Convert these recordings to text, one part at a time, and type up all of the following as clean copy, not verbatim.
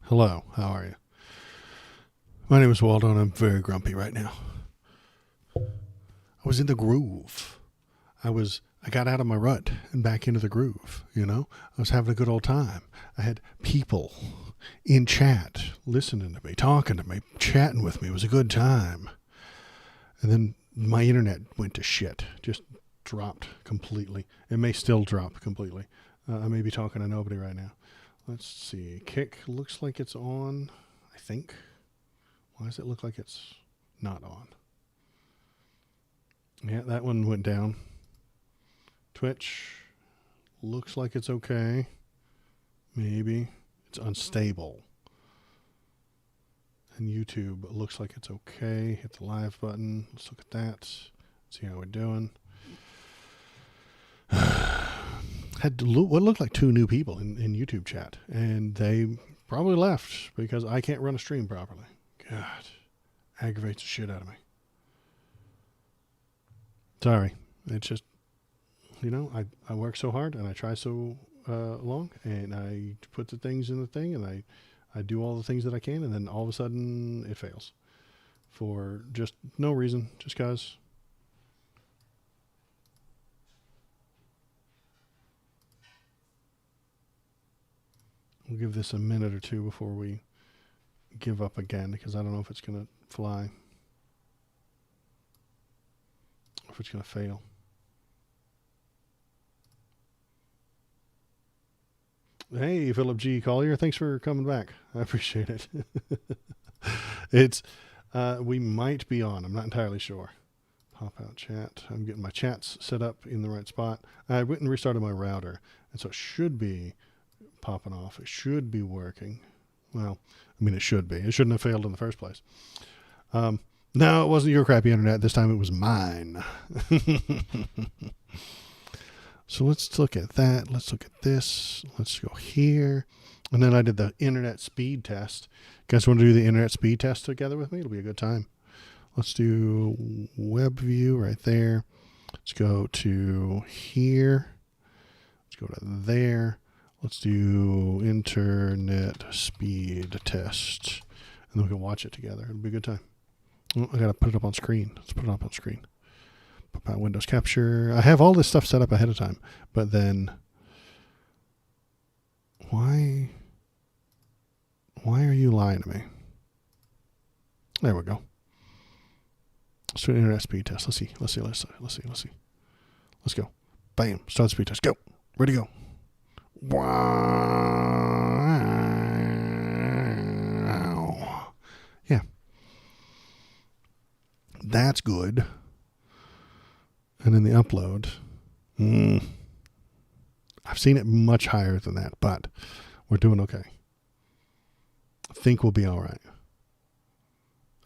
Hello, how are you? My name is Waldo and I'm very grumpy right now. I was in the groove. I got out of my rut and back into the groove, you know? I was having a good old time. I had people in chat listening to me, talking to me, chatting with me. It was a good time. And then my internet went to shit. Just dropped completely. It may still drop completely. I may be talking to nobody right now. Let's see. Kick looks like it's on, I think. Why does it look like it's not on? Yeah, that one went down. Twitch looks like it's okay. Maybe. It's unstable. And YouTube looks like it's okay. Hit the live button. Let's look at that. See how we're doing. Had what looked like two new people in YouTube chat. And they probably left because I can't run a stream properly. God. Aggravates the shit out of me. Sorry. It's just, you know, I work so hard and I try so long and I put the things in the thing and I do all the things that I can and then all of a sudden it fails for just no reason, just cause. We'll give this a minute or two before we give up again because I don't know if it's going to fly. If it's going to fail. Hey, Philip G. Collier, thanks for coming back. I appreciate it. It's, we might be on. I'm not entirely sure. Pop out chat. I'm getting my chats set up in the right spot. I went and restarted my router, and so it should be popping off. It should be working. Well, I mean, it should be. It shouldn't have failed in the first place. No, it wasn't your crappy internet. This time it was mine. So let's look at that. Let's look at this. Let's go here. And then I did the internet speed test. You guys want to do the internet speed test together with me? It'll be a good time. Let's do web view right there. Let's go to here. Let's go to there. Let's do internet speed test. And then we can watch it together. It'll be a good time. Oh, I got to put it up on screen. Let's put it up on screen. Put my Windows capture. I have all this stuff set up ahead of time. But then, why are you lying to me? There we go. Let's do an internet speed test. Let's see. Let's go. Bam. Start the speed test. Go. Ready to go. Wow. Yeah. That's good. And then the upload. I've seen it much higher than that, but we're doing okay. I think we'll be all right.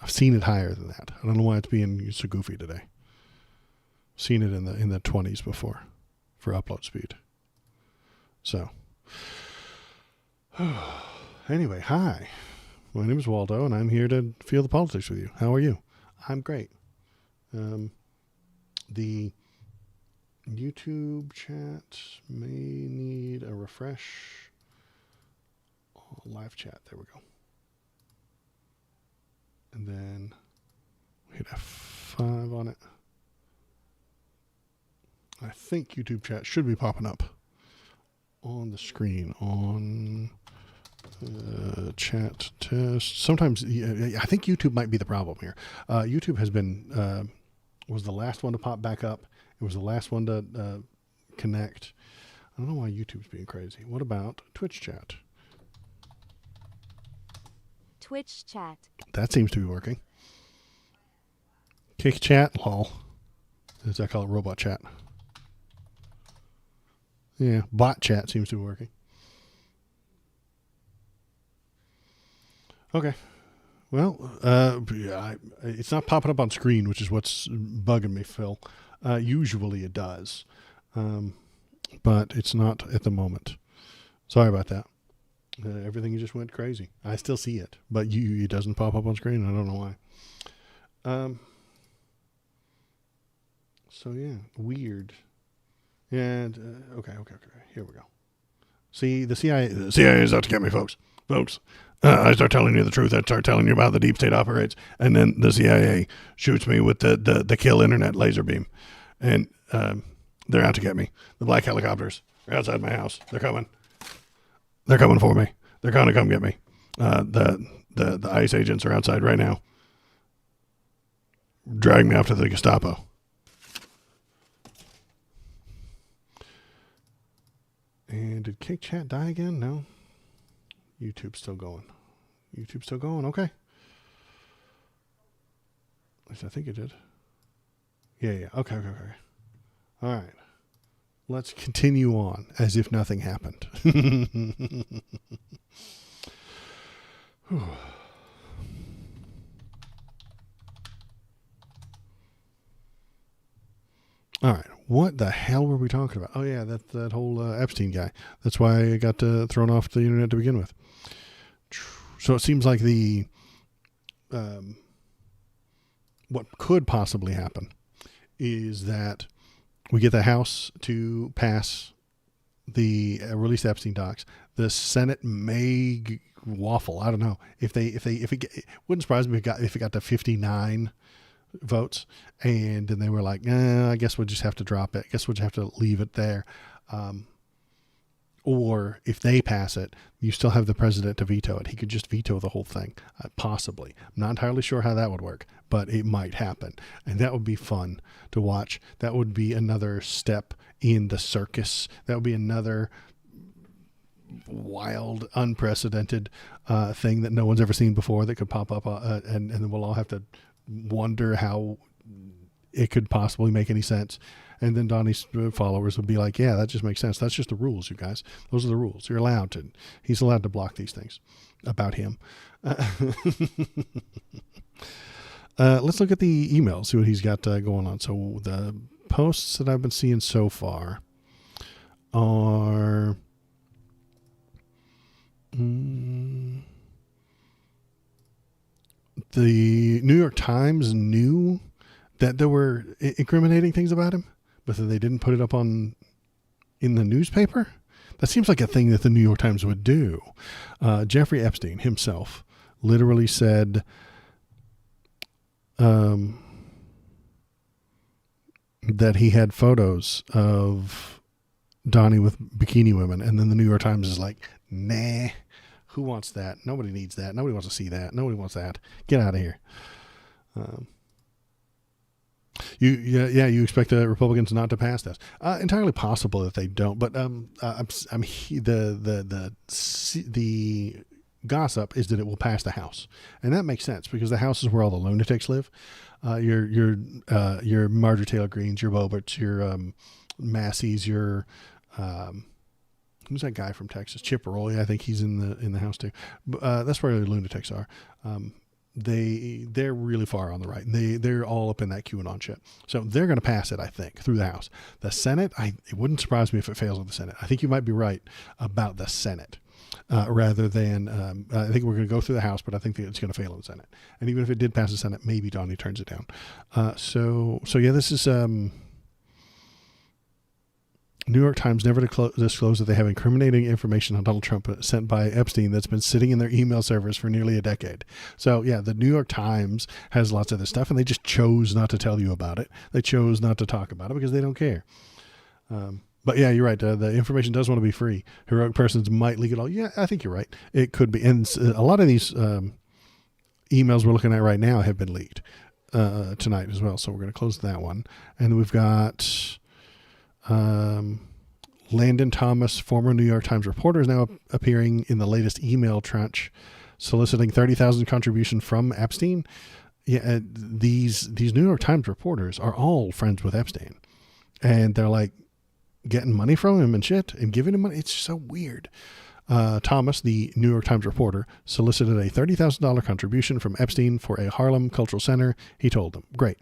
I've seen it higher than that. I don't know why it's being so goofy today. Seen it in the 20s before for upload speed. So, anyway, hi. My name is Waldo, and I'm here to feel the politics with you. How are you? I'm great. The YouTube chat may need a refresh. Oh, live chat. There we go. And then we hit F5 on it. I think YouTube chat should be popping up on the screen on chat test. Sometimes I think YouTube might be the problem here. YouTube has been was the last one to pop back up. It was the last one to connect. I don't know why YouTube's being crazy. What about Twitch chat? Twitch chat. That seems to be working. Kick chat, lol. As I call it, robot chat. Yeah, bot chat seems to be working. Okay. Well, it's not popping up on screen, which is what's bugging me, Phil. Usually it does. But it's not at the moment. Sorry about that. Everything just went crazy. I still see it, but it doesn't pop up on screen. I don't know why. So yeah, weird. And okay. Here we go. See, the CIA is out to get me, folks. I start telling you the truth. I start telling you about the deep state operates, and then the CIA shoots me with the kill internet laser beam, and they're out to get me. The black helicopters are outside my house. They're coming. They're coming for me. They're gonna come get me. The ICE agents are outside right now, dragging me off to the Gestapo. And did Kick Chat die again? No. YouTube's still going. Okay. At least I think it did. Yeah. Okay. All right. Let's continue on as if nothing happened. All right. What the hell were we talking about? Oh, yeah, that whole Epstein guy. That's why I got thrown off the internet to begin with. So it seems like what could possibly happen is that we get the House to pass the release Epstein docs. The Senate may waffle. I don't know if it wouldn't surprise me if it got to 59 votes, and then they were like, I guess we'll just have to drop it. I guess we'll just have to leave it there. Or if they pass it, you still have the president to veto it. He could just veto the whole thing, possibly. I'm not entirely sure how that would work, but it might happen. And that would be fun to watch. That would be another step in the circus. That would be another wild, unprecedented thing that no one's ever seen before that could pop up, and then we'll all have to wonder how it could possibly make any sense. And then Donnie's followers would be like, yeah, that just makes sense. That's just the rules, you guys. Those are the rules. You're allowed to. He's allowed to block these things about him. Let's look at the emails, see what he's got going on. So the posts that I've been seeing so far are... the New York Times knew that there were incriminating things about him, but then they didn't put it up in the newspaper. That seems like a thing that the New York Times would do. Jeffrey Epstein himself literally said that he had photos of Donnie with bikini women, and then the New York Times is like, nah, who wants that? Nobody needs that. Nobody wants to see that. Nobody wants that. Get out of here. You expect the Republicans not to pass this? Entirely possible that they don't, but the gossip is that it will pass the House, and that makes sense because the House is where all the lunatics live. Your Marjorie Taylor Greenes, your Boberts, your Masseys, your who's that guy from Texas? Chip Roy, I think he's in the House too. That's where the lunatics are. They're really far on the right. They're all up in that QAnon shit. So they're going to pass it, I think, through the House. The Senate, it wouldn't surprise me if it fails with the Senate. I think you might be right about the Senate, rather than I think we're going to go through the House, but I think that it's going to fail in the Senate. And even if it did pass the Senate, maybe Donnie turns it down. So yeah, this is. New York Times never disclosed that they have incriminating information on Donald Trump sent by Epstein that's been sitting in their email servers for nearly a decade. So, yeah, the New York Times has lots of this stuff, and they just chose not to tell you about it. They chose not to talk about it because they don't care. But, yeah, you're right. The information does want to be free. Heroic persons might leak it all. Yeah, I think you're right. It could be. And a lot of these emails we're looking at right now have been leaked tonight as well. So we're going to close that one. And we've got... Landon Thomas, former New York Times reporter, is now appearing in the latest email tranche, soliciting 30,000 contribution from Epstein. Yeah, these New York Times reporters are all friends with Epstein, and they're like getting money from him and shit and giving him money. It's so weird. Thomas, the New York Times reporter, solicited a $30,000 contribution from Epstein for a Harlem cultural center. He told them, great.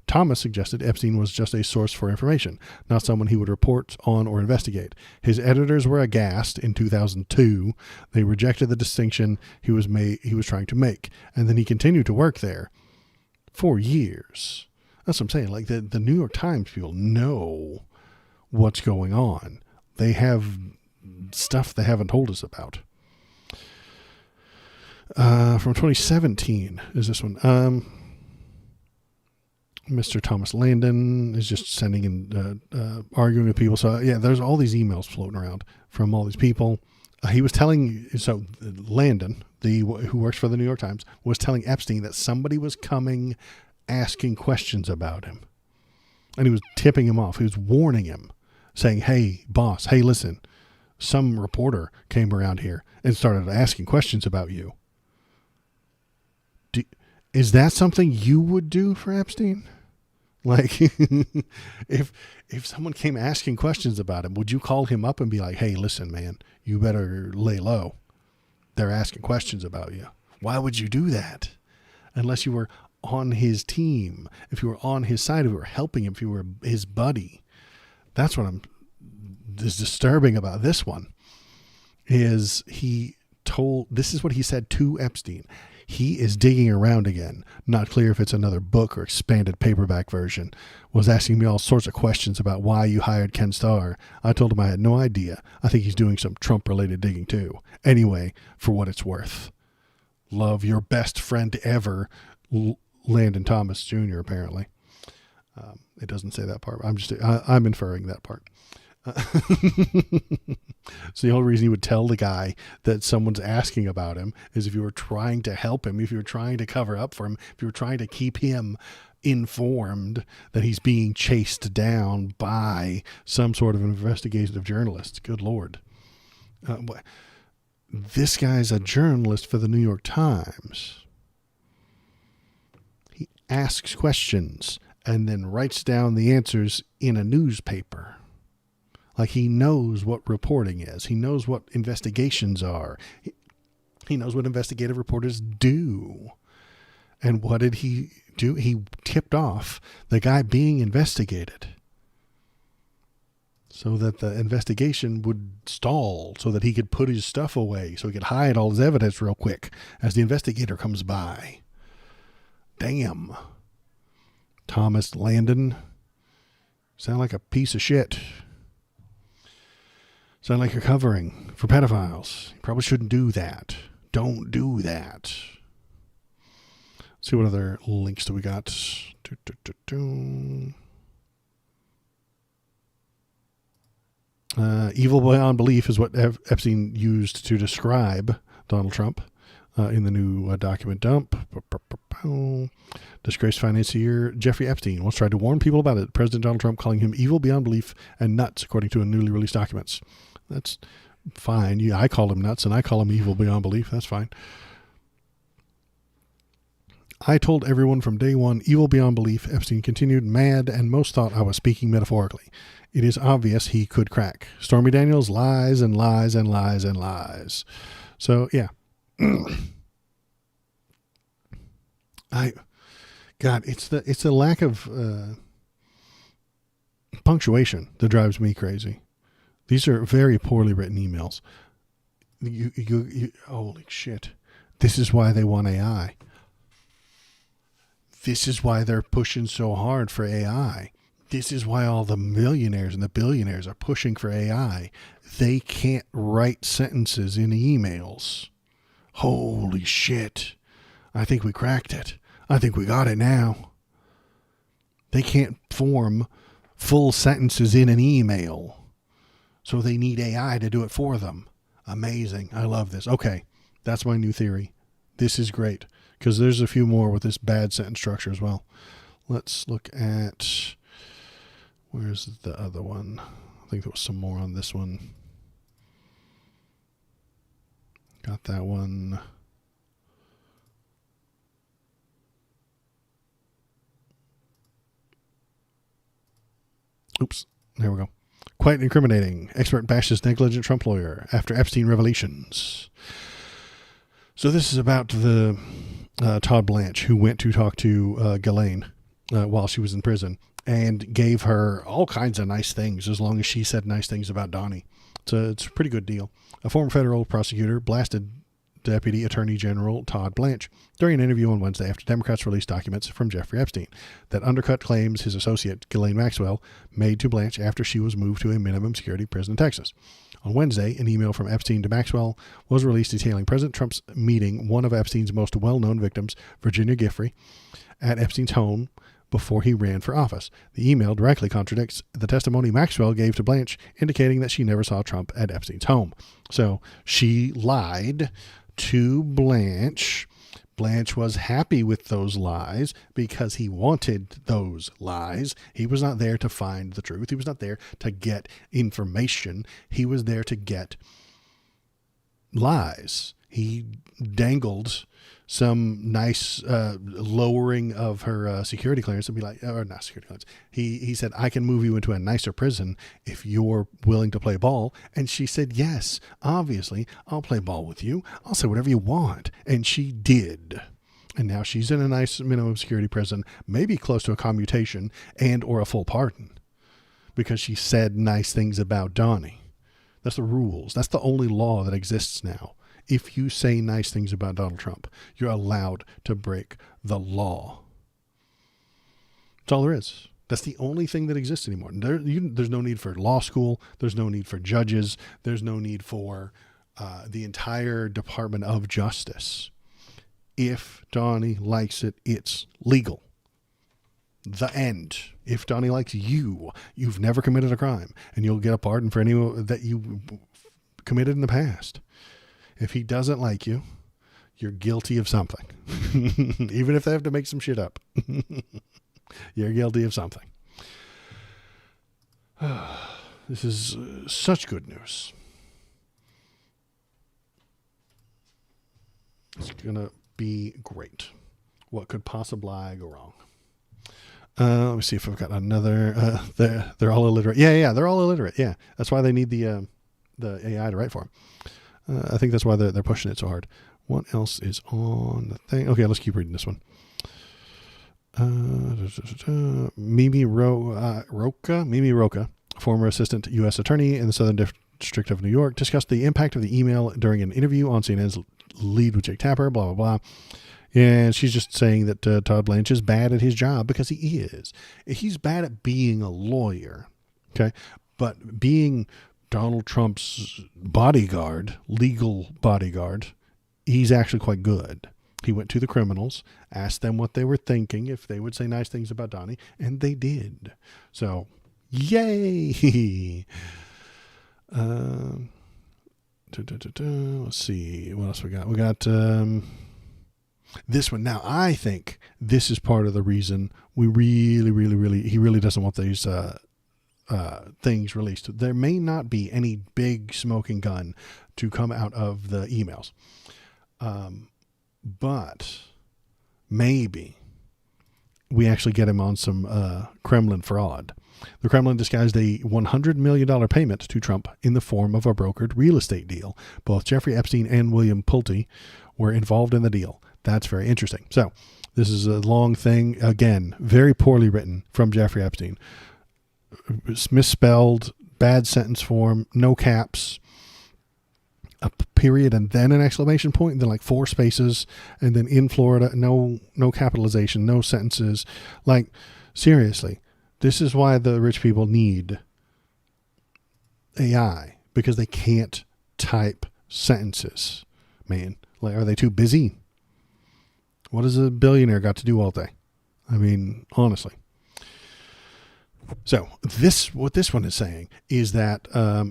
Thomas suggested Epstein was just a source for information, not someone he would report on or investigate. His editors were aghast in 2002. They rejected the distinction he was trying to make. And then he continued to work there for years. That's what I'm saying. Like the New York Times people know what's going on. They have stuff they haven't told us about. From 2017 is this one. Mr. Thomas Landon is just sending in, arguing with people. So yeah, there's all these emails floating around from all these people. He was telling, so Landon, who works for the New York Times, was telling Epstein that somebody was coming asking questions about him. And he was tipping him off. He was warning him, saying, hey, boss, hey, listen, some reporter came around here and started asking questions about you. Is that something you would do for Epstein? Like, if someone came asking questions about him, would you call him up and be like, hey, listen, man, you better lay low. They're asking questions about you. Why would you do that? Unless you were on his team, if you were on his side, if you were helping him, if you were his buddy. That's what is disturbing about this one, is this is what he said to Epstein. He is digging around again. Not clear if it's another book or expanded paperback version. Was asking me all sorts of questions about why you hired Ken Starr. I told him I had no idea. I think he's doing some Trump-related digging too. Anyway, for what it's worth. Love, your best friend ever, Landon Thomas Jr., apparently. It doesn't say that part. I'm inferring that part. So the only reason you would tell the guy that someone's asking about him is if you were trying to help him, if you were trying to cover up for him, if you were trying to keep him informed that he's being chased down by some sort of investigative journalist. Good Lord. This guy's a journalist for the New York Times. He asks questions and then writes down the answers in a newspaper. Like, he knows what reporting is. He knows what investigations are. He knows what investigative reporters do. And what did he do? He tipped off the guy being investigated so that the investigation would stall, so that he could put his stuff away, so he could hide all his evidence real quick as the investigator comes by. Damn. Thomas Landon. Sound like a piece of shit. Sound like you're covering for pedophiles. You probably shouldn't do that. Don't do that. Let's see what other links do we got. Evil beyond belief is what Epstein used to describe Donald Trump in the new document dump. Disgraced financier Jeffrey Epstein once tried to warn people about it. President Donald Trump calling him evil beyond belief and nuts, according to a newly released documents. That's fine. Yeah, I call him nuts and I call him evil beyond belief. That's fine. I told everyone from day one, evil beyond belief, Epstein continued, mad, and most thought I was speaking metaphorically. It is obvious he could crack. Stormy Daniels lies and lies and lies and lies. So, yeah. It's the lack of punctuation that drives me crazy. These are very poorly written emails. You holy shit. This is why they want AI. This is why they're pushing so hard for AI. This is why all the millionaires and the billionaires are pushing for AI. They can't write sentences in emails. Holy shit. I think we cracked it. I think we got it now. They can't form full sentences in an email. So they need AI to do it for them. Amazing. I love this. Okay. That's my new theory. This is great. Because there's a few more with this bad sentence structure as well. Let's look at... Where's the other one? I think there was some more on this one. Got that one. Oops. There we go. Quite incriminating. Expert bashes negligent Trump lawyer after Epstein revelations. So this is about the Todd Blanche, who went to talk to Ghislaine while she was in prison and gave her all kinds of nice things as long as she said nice things about Donnie. So it's a pretty good deal. A former federal prosecutor blasted Deputy Attorney General Todd Blanche during an interview on Wednesday after Democrats released documents from Jeffrey Epstein that undercut claims his associate, Ghislaine Maxwell, made to Blanche after she was moved to a minimum security prison in Texas. On Wednesday, an email from Epstein to Maxwell was released detailing President Trump's meeting one of Epstein's most well-known victims, Virginia Giuffre, at Epstein's home before he ran for office. The email directly contradicts the testimony Maxwell gave to Blanche, indicating that she never saw Trump at Epstein's home. So she lied to Blanche. Blanche was happy with those lies because he wanted those lies. He was not there to find the truth. He was not there to get information. He was there to get lies. He dangled some nice lowering of her security clearance and be like, or not security clearance. He said, I can move you into a nicer prison if you're willing to play ball. And she said, yes, obviously, I'll play ball with you. I'll say whatever you want. And she did. And now she's in a nice minimum security prison, maybe close to a commutation and or a full pardon because she said nice things about Donnie. That's the rules. That's the only law that exists now. If you say nice things about Donald Trump, you're allowed to break the law. That's all there is. That's the only thing that exists anymore. There's no need for law school. There's no need for judges. There's no need for the entire Department of Justice. If Donnie likes it, it's legal. The end. If Donnie likes you, you've never committed a crime, and you'll get a pardon for any that you committed in the past. If he doesn't like you, you're guilty of something. Even if they have to make some shit up. You're guilty of something. This is such good news. It's going to be great. What could possibly go wrong? Let me see if I've got another. They're all illiterate. Yeah, they're all illiterate. Yeah, that's why they need the AI to write for them. I think that's why they're pushing it so hard. What else is on the thing? Okay, let's keep reading this one. Mimi Rocha, former assistant U.S. attorney in the Southern District of New York, discussed the impact of the email during an interview on CNN's Lead with Jake Tapper, blah, blah, blah. And she's just saying that Todd Blanche is bad at his job because he is. He's bad at being a lawyer, okay? But being Donald Trump's bodyguard, legal bodyguard, he's actually quite good. He went to the criminals, asked them what they were thinking, if they would say nice things about Donnie, and they did. So, yay! Let's see, what else we got? We got this one. Now, I think this is part of the reason we he really doesn't want these things released. There may not be any big smoking gun to come out of the emails. But maybe we actually get him on some Kremlin fraud. The Kremlin disguised a $100 million payment to Trump in the form of a brokered real estate deal. Both Jeffrey Epstein and William Pulte were involved in the deal. That's very interesting. So this is a long thing. Again, very poorly written from Jeffrey Epstein. Misspelled, bad sentence form, no caps, a period and then an exclamation point, and then like 4 spaces, and then in Florida, no capitalization, no sentences. Like, seriously, this is why the rich people need AI, because they can't type sentences, man. Like, are they too busy? What has a billionaire got to do all day? I mean, honestly. So what this one is saying is that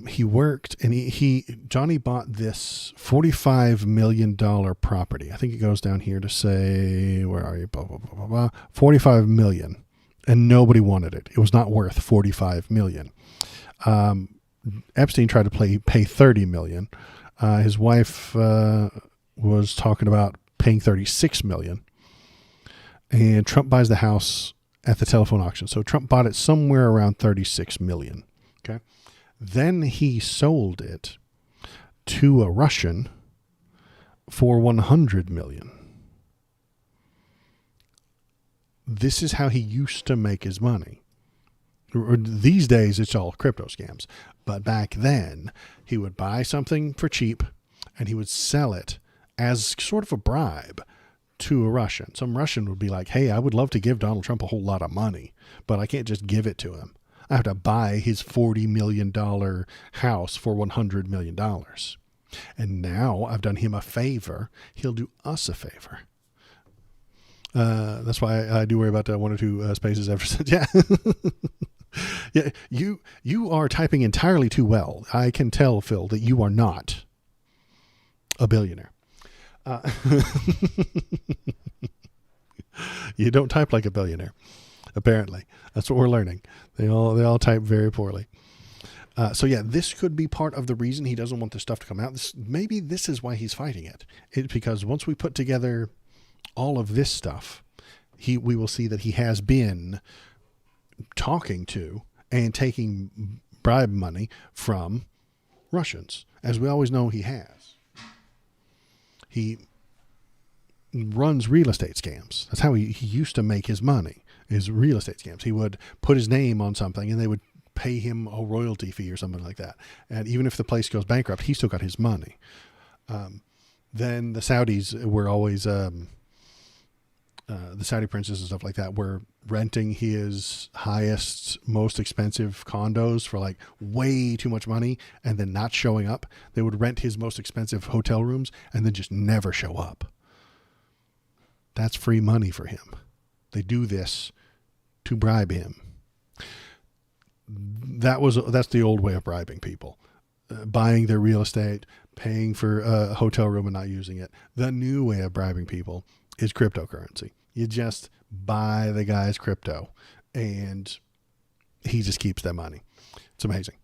he worked and Johnny bought this $45 million property. I think it goes down here to say, where are you? Blah, blah, blah, blah, blah. $45 million, and nobody wanted it. It was not worth $45 million. Epstein tried to pay $30 million. His wife was talking about paying $36 million, and Trump buys the house at the telephone auction. So Trump bought it somewhere around $36 million. Okay. Then he sold it to a Russian for $100 million. This is how he used to make his money. These days, it's all crypto scams. But back then, he would buy something for cheap and he would sell it as sort of a bribe to a Russian. Some Russian would be like, hey, I would love to give Donald Trump a whole lot of money, but I can't just give it to him. I have to buy his $40 million house for $100 million. And now I've done him a favor. He'll do us a favor. That's why I do worry about one or two spaces ever since. Yeah. Yeah. You are typing entirely too well. I can tell, Phil, that you are not a billionaire. You don't type like a billionaire, apparently. That's what we're learning. They all type very poorly. So yeah, this could be part of the reason he doesn't want this stuff to come out. Maybe this is why he's fighting it. It's because once we put together all of this stuff, we will see that he has been talking to and taking bribe money from Russians, as we always know he has. He runs real estate scams. That's how he used to make his money, is real estate scams. He would put his name on something and they would pay him a royalty fee or something like that. And even if the place goes bankrupt, he still got his money. Then the Saudis were always, the Saudi princes and stuff like that were renting his highest, most expensive condos for like way too much money and then not showing up. They would rent his most expensive hotel rooms and then just never show up. That's free money for him. They do this to bribe him. That's the old way of bribing people. Buying their real estate, paying for a hotel room and not using it. The new way of bribing people is cryptocurrency. You just buy the guy's crypto and he just keeps that money. It's amazing.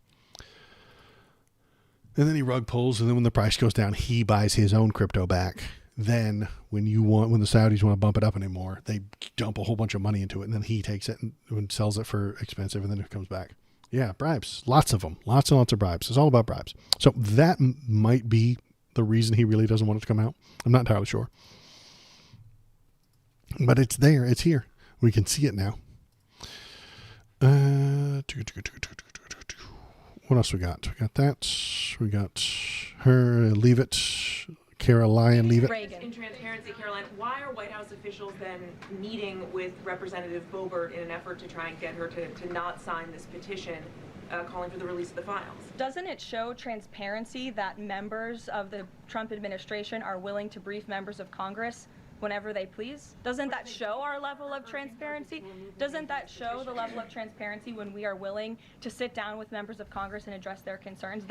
And then he rug pulls, and then when the price goes down, he buys his own crypto back. Then when the Saudis want to bump it up anymore, they dump a whole bunch of money into it, and then he takes it and sells it for expensive, and then it comes back. Yeah, bribes. Lots of them. Lots and lots of bribes. It's all about bribes. So that might be the reason he really doesn't want it to come out. I'm not entirely sure. But it's there. It's here. We can see it now. What else we got? We got that. We got her. Leave it. Caroline, leave it. Reagan. In transparency, Caroline, why are White House officials then meeting with Representative Boebert in an effort to try and get her to not sign this petition calling for the release of the files? Doesn't it show transparency that members of the Trump administration are willing to brief members of Congress whenever they please? Doesn't that show our level of transparency? Doesn't that show the level of transparency when we are willing to sit down with members of Congress and address their concerns?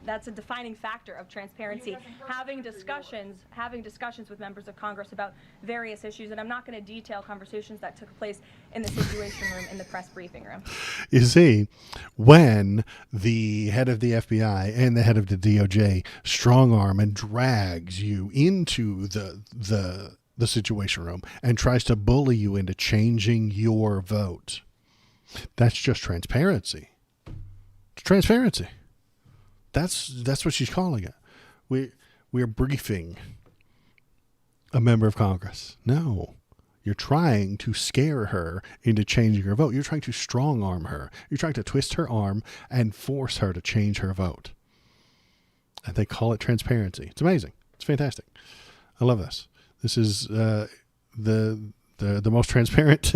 That's a defining factor of transparency, having discussions with members of Congress about various issues. And I'm not going to detail conversations that took place in the Situation Room in the press briefing room. You see, when the head of the FBI and the head of the DOJ strong arm and drags you into the Situation Room and tries to bully you into changing your vote, that's just transparency. It's transparency. That's what she's calling it. We're briefing a member of Congress. No, you're trying to scare her into changing her vote. You're trying to strong arm her. You're trying to twist her arm and force her to change her vote. And they call it transparency. It's amazing. It's fantastic. I love this. This is the most transparent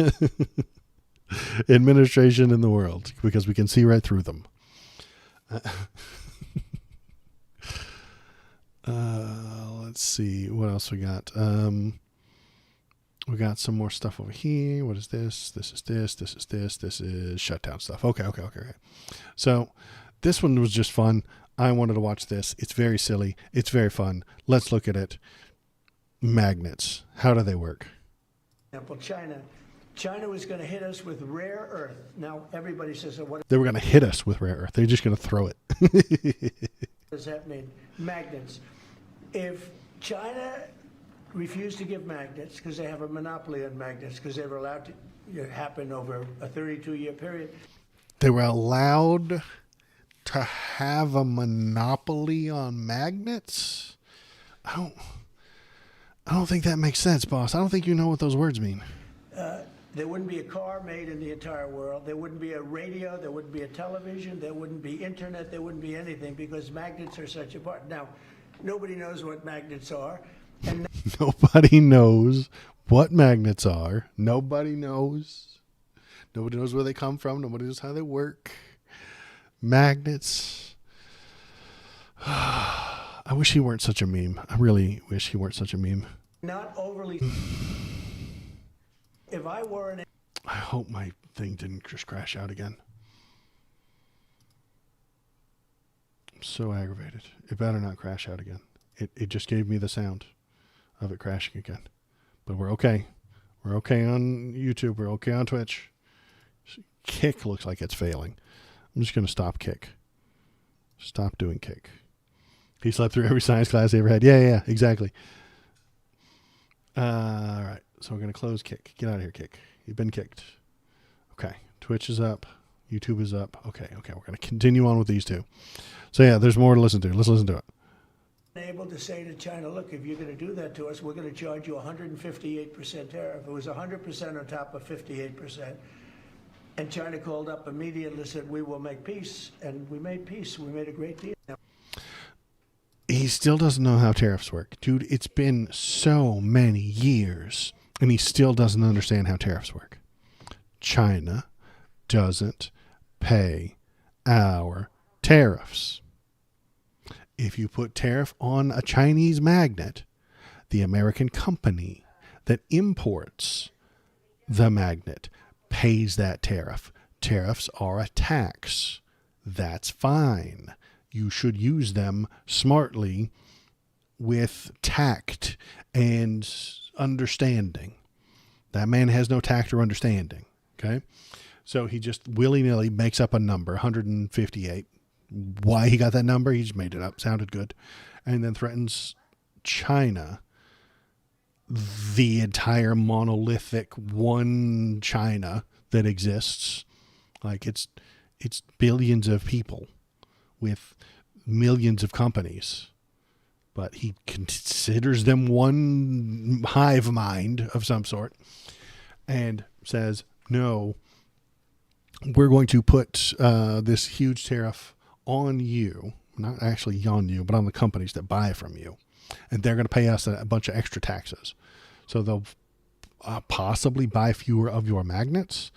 administration in the world because we can see right through them. Let's see what else we got. We got some more stuff over here. What is this? This is this. This is this. This is shutdown stuff. Okay. So this one was just fun. I wanted to watch this. It's very silly. It's very fun. Let's look at it. Magnets. How do they work? Example, China was going to hit us with rare earth. Now everybody says, "So what They were going to hit us with rare earth. They're just going to throw it." does that mean?" Magnets. If China refused to give magnets because they have a monopoly on magnets because they were allowed to happen over a 32-year period. They were allowed to have a monopoly on magnets? I don't think that makes sense, boss. I don't think you know what those words mean. There wouldn't be a car made in the entire world. There wouldn't be a radio. There wouldn't be a television. There wouldn't be internet. There wouldn't be anything because magnets are such a part. Now, Nobody knows what magnets are. And Nobody knows what magnets are. Nobody knows. Nobody knows where they come from. Nobody knows how they work. Magnets. I wish he weren't such a meme. I really wish he weren't such a meme. not overly. If I were an I hope my thing didn't just crash out again. I'm so aggravated. It better not crash out again. It just gave me the sound of it crashing again. But we're okay. We're okay on YouTube. We're okay on Twitch. Kick looks like it's failing. I'm just going to stop Kick. Stop doing Kick. He slept through every science class he ever had. Yeah, exactly. All right. So we're going to close Kick. Get out of here, Kick. You've been kicked. Okay. Twitch is up. YouTube is up. Okay. We're going to continue on with these two. So yeah, there's more to listen to. Let's listen to it. able to say to China, look, if you're going to do that to us, we're going to charge you 158% tariff. It was 100% on top of 58%. And China called up immediately and said, we will make peace. And we made peace. We made a great deal. He still doesn't know how tariffs work. Dude, it's been so many years, and he still doesn't understand how tariffs work. China doesn't pay our tariffs. If you put tariff on a Chinese magnet, the American company that imports the magnet pays that tariff. Tariffs are a tax. That's fine. You should use them smartly with tact and understanding. That man has no tact or understanding. Okay. So he just willy-nilly makes up a number, 158. Why he got that number, he just made it up. Sounded good. And then threatens China, the entire monolithic one China that exists. Like it's billions of people with millions of companies, but he considers them one hive mind of some sort and says, no, we're going to put this huge tariff on you, not actually on you, but on the companies that buy from you. And they're going to pay us a bunch of extra taxes. So they'll possibly buy fewer of your magnets.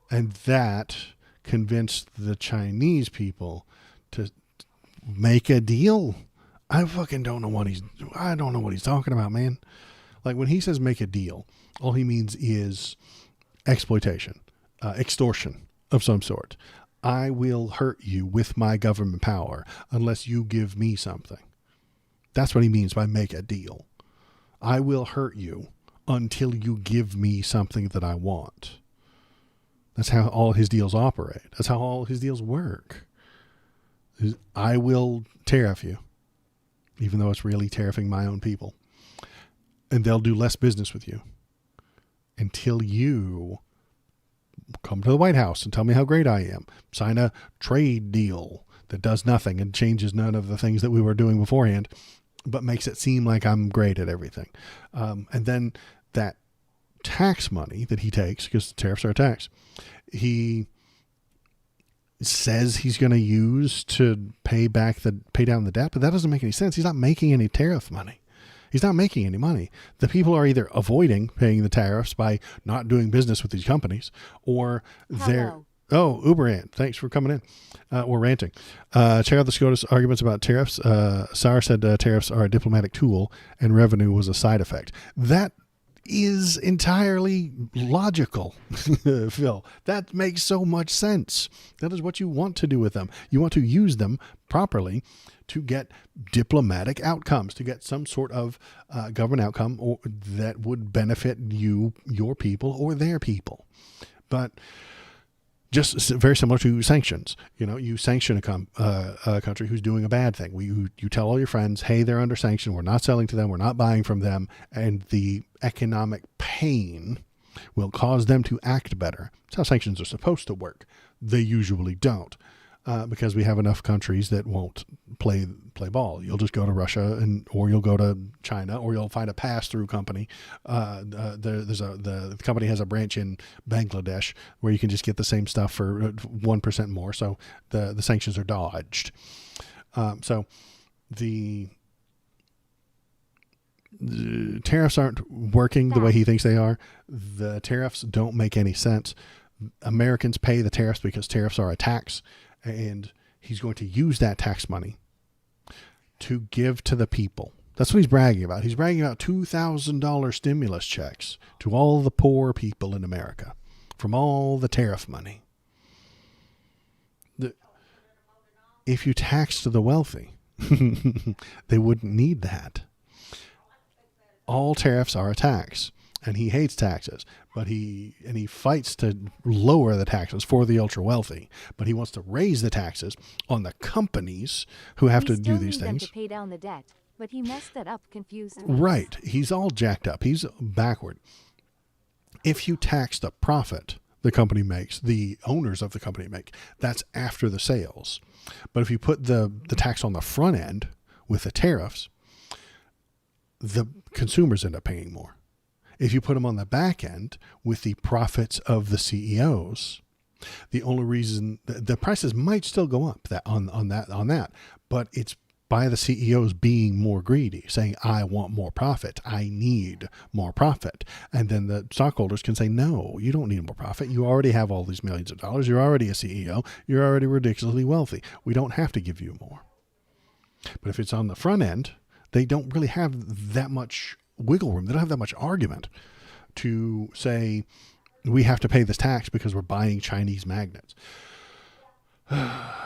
And that convinced the Chinese people to make a deal. I fucking don't know what he's talking about, man. Like when he says make a deal, all he means is exploitation, extortion of some sort. I will hurt you with my government power unless you give me something. That's what he means by make a deal. I will hurt you until you give me something that I want. That's how all his deals operate. That's how all his deals work. I will tariff you, even though it's really tariffing my own people. And they'll do less business with you until you come to the White House and tell me how great I am. Sign a trade deal that does nothing and changes none of the things that we were doing beforehand, but makes it seem like I'm great at everything. And then that tax money that he takes, because the tariffs are a tax, he says he's going to use to pay down the debt, but that doesn't make any sense. He's not making any tariff money. He's not making any money. The people are either avoiding paying the tariffs by not doing business with these companies, or they're... Oh, Uber Ant, thanks for coming in. We're ranting. Check out the SCOTUS arguments about tariffs. Saar said tariffs are a diplomatic tool and revenue was a side effect. That is entirely logical, Phil. That makes so much sense. That is what you want to do with them. You want to use them properly to get diplomatic outcomes, to get some sort of government outcome that would benefit you, your people, or their people. But just very similar to sanctions. You sanction a country who's doing a bad thing. You tell all your friends, hey, they're under sanction. We're not selling to them. We're not buying from them. And the economic pain will cause them to act better. That's how sanctions are supposed to work. They usually don't. Because we have enough countries that won't play ball. You'll just go to Russia or you'll go to China, or you'll find a pass-through company. The company has a branch in Bangladesh where you can just get the same stuff for 1% more. So the sanctions are dodged. So the tariffs aren't working the way he thinks they are. The tariffs don't make any sense. Americans pay the tariffs because tariffs are a tax, and he's going to use that tax money to give to the people. That's what he's bragging about. He's bragging about $2,000 stimulus checks to all the poor people in America from all the tariff money. If you taxed the wealthy, they wouldn't need that. All tariffs are a tax, and he hates taxes, but he fights to lower the taxes for the ultra wealthy, but he wants to raise the taxes on the companies who have to do these things. To pay down the debt, but he messed it up, confused. Right. He's all jacked up. He's backward. If you tax the profit the company makes, the owners of the company make, that's after the sales. But if you put the tax on the front end with the tariffs, the consumers end up paying more. If you put them on the back end with the profits of the CEOs, the only reason the prices might still go up on that, but it's by the CEOs being more greedy, saying, I want more profit. I need more profit. And then the stockholders can say, no, you don't need more profit. You already have all these millions of dollars. You're already a CEO. You're already ridiculously wealthy. We don't have to give you more. But if it's on the front end, they don't really have that much wiggle room. They don't have that much argument to say, we have to pay this tax because we're buying Chinese magnets.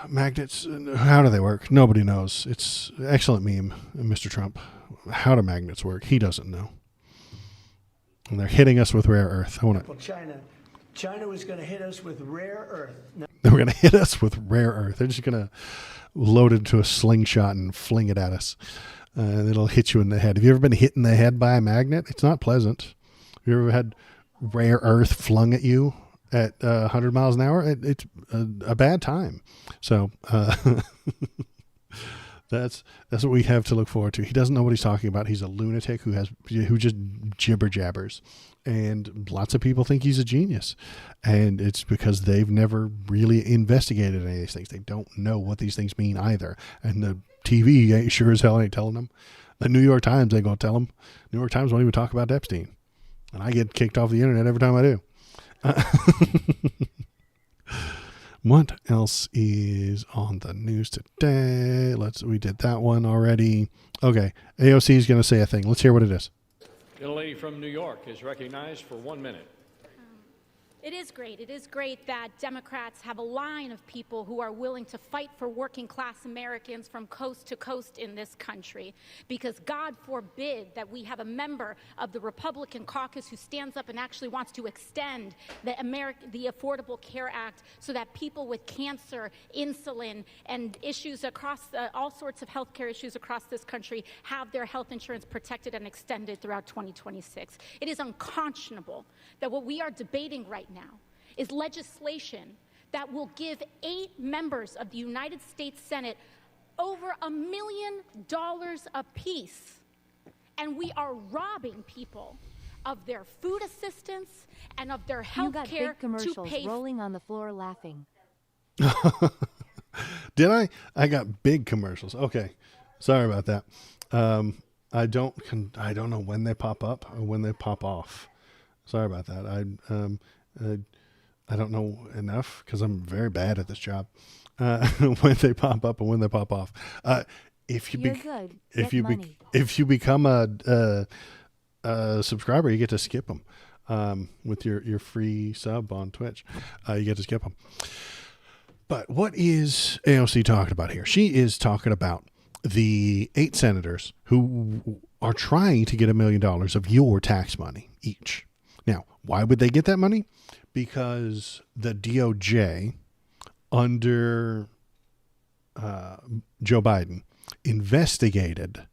Magnets, how do they work? Nobody knows. It's an excellent meme, Mr. Trump. How do magnets work? He doesn't know. And they're hitting us with rare earth. Well, China was going to hit us with rare earth. No. They were going to hit us with rare earth. They're just going to load it into a slingshot and fling it at us. And it'll hit you in the head. Have you ever been hit in the head by a magnet? It's not pleasant. Have you ever had rare earth flung at you at 100 miles an hour? It's a bad time. So that's what we have to look forward to. He doesn't know what he's talking about. He's a lunatic who just jibber jabbers, and lots of people think he's a genius, and it's because they've never really investigated any of these things. They don't know what these things mean either, and the TV sure as hell ain't telling them. The New York Times ain't gonna tell them. New York Times won't even talk about Epstein, and I get kicked off the internet every time I do. What else is on the news today? We did that one already. Okay, AOC is going to say a thing. Let's hear what it is. The lady from New York is recognized for 1 minute. It is great. It is great that Democrats have a line of people who are willing to fight for working class Americans from coast to coast in this country. Because God forbid that we have a member of the Republican caucus who stands up and actually wants to extend the Affordable Care Act so that people with cancer, insulin, and issues across all sorts of healthcare issues across this country have their health insurance protected and extended throughout 2026. It is unconscionable that what we are debating right now is legislation that will give 8 members of the United States Senate over $1 million apiece. And we are robbing people of their food assistance and of their health care You got big commercials rolling on the floor laughing. Did I? I got big commercials. Okay. Sorry about that. I don't know when they pop up or when they pop off. Sorry about that. I don't know enough because I'm very bad at this job. When they pop up and when they pop off. If you become a subscriber, you get to skip them with your free sub on Twitch. You get to skip them. But what is AOC talking about here? She is talking about the 8 senators who are trying to get $1 million of your tax money each. Now, why would they get that money? Because the DOJ under Joe Biden investigated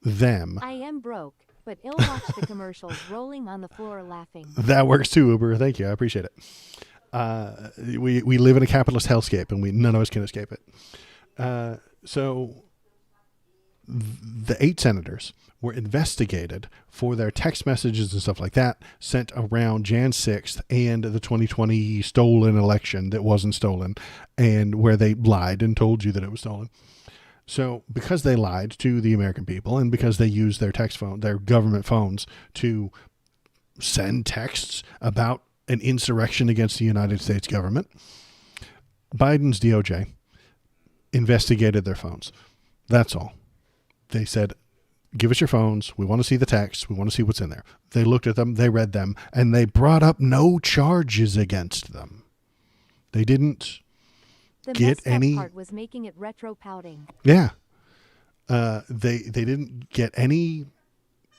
them. I am broke, but ill watch the commercials rolling on the floor laughing. That works too, Uber. Thank you. I appreciate it. We live in a capitalist hellscape, and none of us can escape it. So the 8 senators were investigated for their text messages and stuff like that sent around Jan 6th and the 2020 stolen election that wasn't stolen, and where they lied and told you that it was stolen. So because they lied to the American people and because they used their government phones to send texts about an insurrection against the United States government, Biden's DOJ investigated their phones. That's all. They said, give us your phones. We want to see the text. We want to see what's in there. They looked at them, they read them, and they brought up no charges against them. They didn't The get messed up any. part was making it retro pouting. Yeah. They didn't get any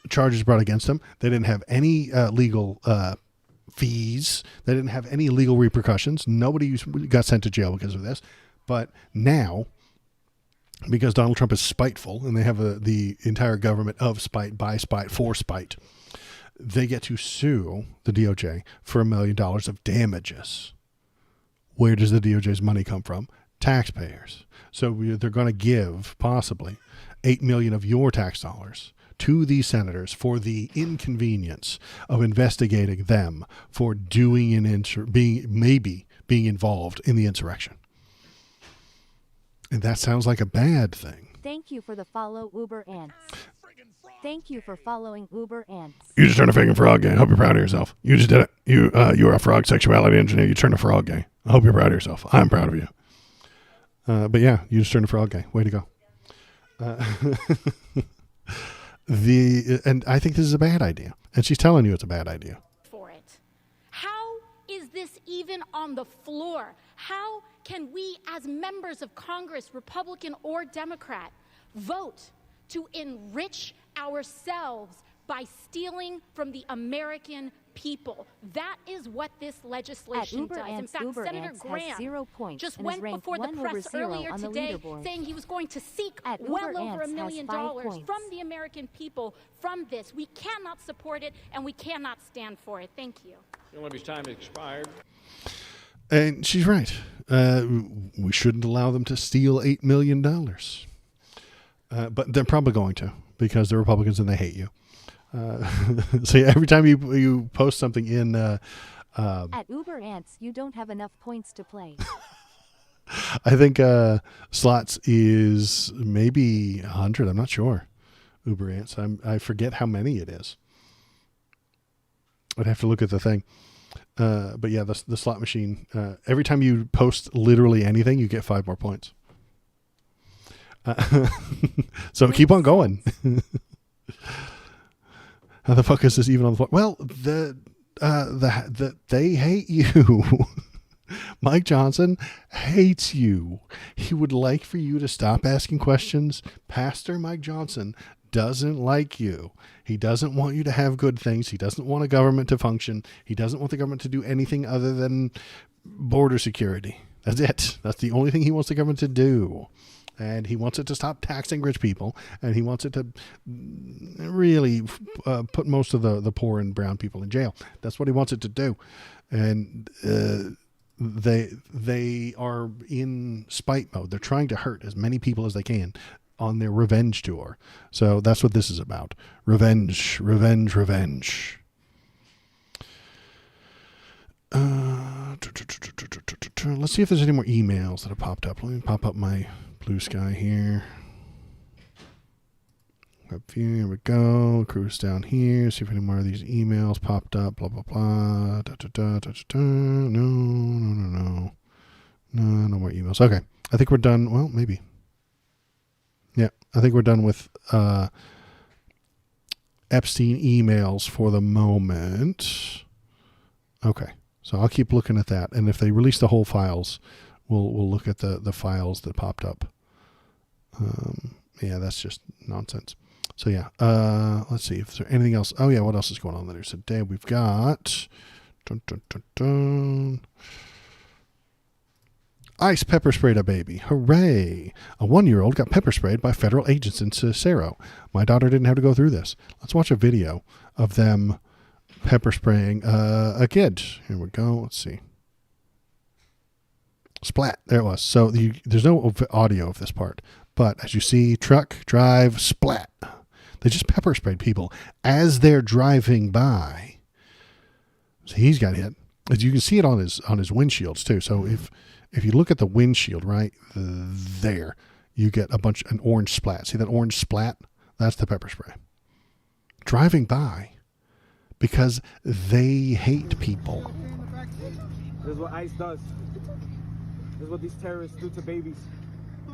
charges brought against them. They didn't have any legal fees. They didn't have any legal repercussions. Nobody got sent to jail because of this. But now, because Donald Trump is spiteful and they have the entire government of spite, by spite, for spite, they get to sue the DOJ for $1 million of damages. Where does the DOJ's money come from? Taxpayers. So they're going to give possibly $8 million of your tax dollars to these senators for the inconvenience of investigating them for doing being involved in the insurrection. And that sounds like a bad thing. Thank you for the follow, Uber Ants. Thank you for following Uber Ants. You just turned a friggin' frog gay. I hope you're proud of yourself. You just did it. You're a frog sexuality engineer. You turned a frog gay. I hope you're proud of yourself. I'm proud of you. But yeah, you just turned a frog gay. Way to go. And I think this is a bad idea. And she's telling you it's a bad idea. For it. How is this even on the floor? How can we as members of Congress, Republican or Democrat, vote to enrich ourselves by stealing from the American people? That is what this legislation Uber does. In Ants, fact, Uber Senator Ants has Graham 0 points just and is went ranked before the 1 over press 0 earlier on the today leaderboard. saying he was going to seek Uber well over Ants $1 million has 5 points. from the American people from this. We cannot support it, and we cannot stand for it. Thank you. Gentleman's time has expired. And she's right. We shouldn't allow them to steal $8 million. But they're probably going to, because they're Republicans and they hate you. So yeah, every time you post something in... At Uber Ants, you don't have enough points to play. I think slots is maybe 100. I'm not sure. Uber Ants. I forget how many it is. I'd have to look at the thing. But yeah, the slot machine, every time you post literally anything, you get 5 more points. So keep on going. How the fuck is this even on the floor? Well, they hate you. Mike Johnson hates you. He would like for you to stop asking questions. Pastor Mike Johnson doesn't like you. He doesn't want you to have good things. He doesn't want a government to function. He doesn't want the government to do anything other than border security. That's it. That's the only thing he wants the government to do. And he wants it to stop taxing rich people. And he wants it to really put most of the poor and brown people in jail. That's what he wants it to do. And they are in spite mode. They're trying to hurt as many people as they can on their revenge tour. So that's what this is about. Revenge, revenge, revenge. Let's see if there's any more emails that have popped up. Let me pop up my blue sky here. Up here we go. Cruise down here. See if any more of these emails popped up. Blah, blah, blah. No. No more emails. Okay. I think we're done. Well, maybe. Yeah. I think we're done with Epstein emails for the moment. Okay. So I'll keep looking at that. And if they release the whole files, we'll look at the files that popped up. Yeah, that's just nonsense. So yeah, let's see if there's anything else. Oh yeah, what else is going on there today? We've got ICE pepper sprayed a baby. Hooray! A 1-year-old got pepper sprayed by federal agents in Cicero. My daughter didn't have to go through this. Let's watch a video of them pepper spraying a kid. Here we go. Let's see. Splat. There it was. So there's no audio of this part. But as you see, truck, drive, splat. They just pepper sprayed people as they're driving by. So he's got hit. As you can see it on his windshields too. So if you look at the windshield right there, you get an orange splat. See that orange splat? That's the pepper spray. Driving by because they hate people. This is what ICE does. This is what these terrorists do to babies.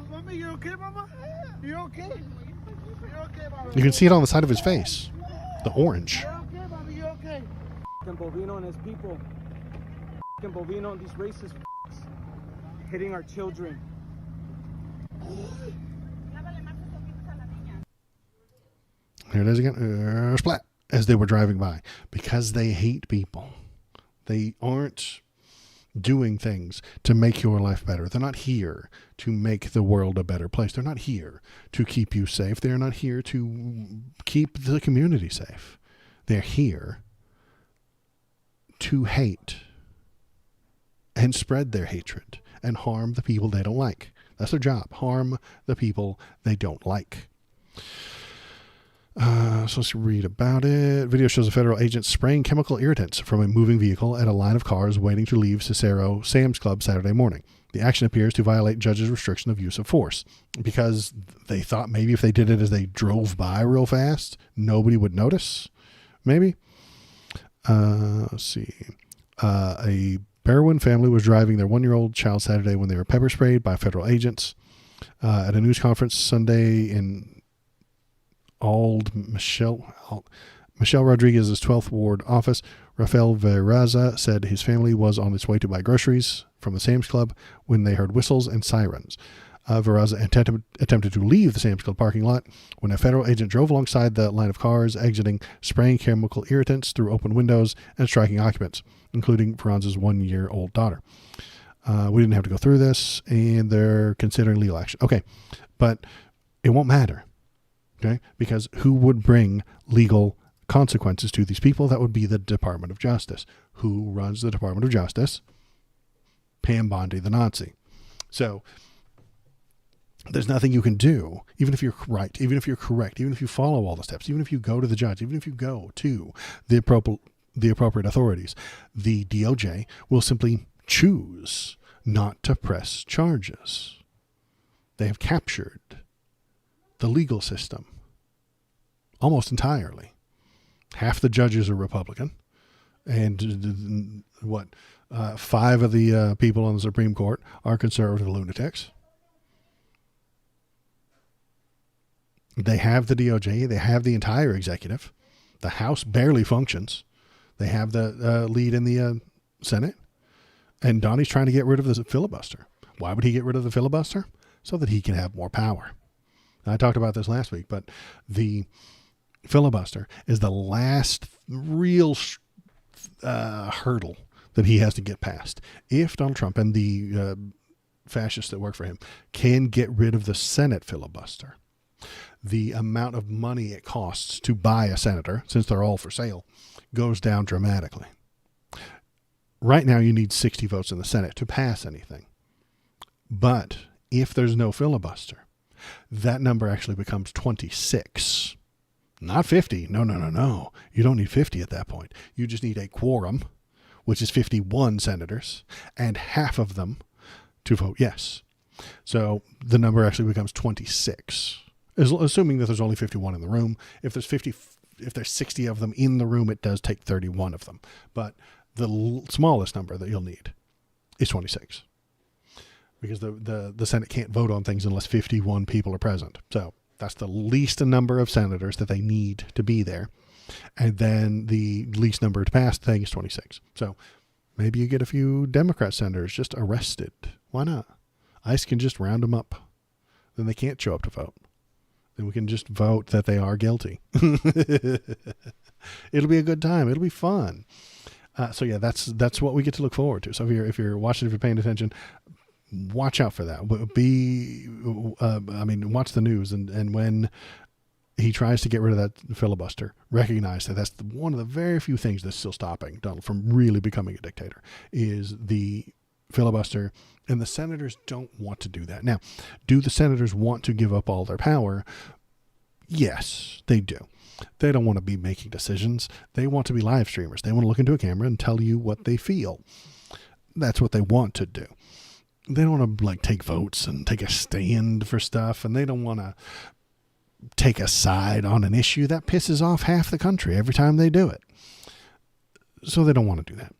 Mama, you okay, Mama? You okay? You okay, Mama? You can see it on the side of his face. The orange. You okay, Mama? You okay? Bovino and his people. Bovino and these racist hitting our children. Here it is again. Splat. As they were driving by. Because they hate people. They aren't doing things to make your life better. They're not here to make the world a better place. They're not here to keep you safe. They're not here to keep the community safe. They're here to hate and spread their hatred and harm the people they don't like. That's their job. Harm the people they don't like. So let's read about it. Video shows a federal agent spraying chemical irritants from a moving vehicle at a line of cars waiting to leave Cicero Sam's Club Saturday morning. The action appears to violate judges' restriction of use of force because they thought maybe if they did it as they drove by real fast, nobody would notice. Maybe. Let's see. A Barwon family was driving their 1-year-old child Saturday when they were pepper sprayed by federal agents. At a news conference Sunday in Michelle Rodriguez's 12th Ward office, Rafael Veraza said his family was on its way to buy groceries from the Sam's Club when they heard whistles and sirens. Veraza attempted to leave the Sam's Club parking lot when a federal agent drove alongside the line of cars, exiting, spraying chemical irritants through open windows and striking occupants, including Veraza's 1-year-old daughter. We didn't have to go through this, and they're considering legal action. Okay, but it won't matter. Okay, because who would bring legal consequences to these people? That would be the Department of Justice. Who runs the Department of Justice? Pam Bondi, the Nazi. So there's nothing you can do, even if you're right, even if you're correct, even if you follow all the steps, even if you go to the judge, even if you go to the appropriate authorities. The DOJ will simply choose not to press charges. They have captured the legal system almost entirely. Half the judges are Republican, and 5 of the people on the Supreme Court are conservative lunatics. They have the DOJ. They have the entire executive. The House barely functions. They have the lead in the Senate. And Donnie's trying to get rid of the filibuster. Why would he get rid of the filibuster? So that he can have more power. I talked about this last week, but the filibuster is the last real hurdle that he has to get past. If Donald Trump and the fascists that work for him can get rid of the Senate filibuster, the amount of money it costs to buy a senator, since they're all for sale, goes down dramatically. Right now, you need 60 votes in the Senate to pass anything. But if there's no filibuster, that number actually becomes 26. Not 50. No. You don't need 50 at that point. You just need a quorum, which is 51 senators, and half of them to vote yes. So the number actually becomes 26. Assuming that there's only 51 in the room. If there's 60 of them in the room, it does take 31 of them. But the smallest number that you'll need is 26. Because the Senate can't vote on things unless 51 people are present. So that's the least number of senators that they need to be there. And then the least number to pass the thing is 26. So maybe you get a few Democrat senators just arrested. Why not? ICE can just round them up. Then they can't show up to vote. Then we can just vote that they are guilty. It'll be a good time. It'll be fun. So yeah, that's what we get to look forward to. So if you're watching, if you're paying attention, watch out for that. Watch the news, and when he tries to get rid of that filibuster, recognize that that's one of the very few things that's still stopping Donald from really becoming a dictator is the filibuster, and the senators don't want to do that. Now, do the senators want to give up all their power? Yes, they do. They don't want to be making decisions. They want to be live streamers. They want to look into a camera and tell you what they feel. That's what they want to do. they don't want to like take votes and take a stand for stuff, and they don't want to take a side on an issue that pisses off half the country every time they do it. So they don't want to do that.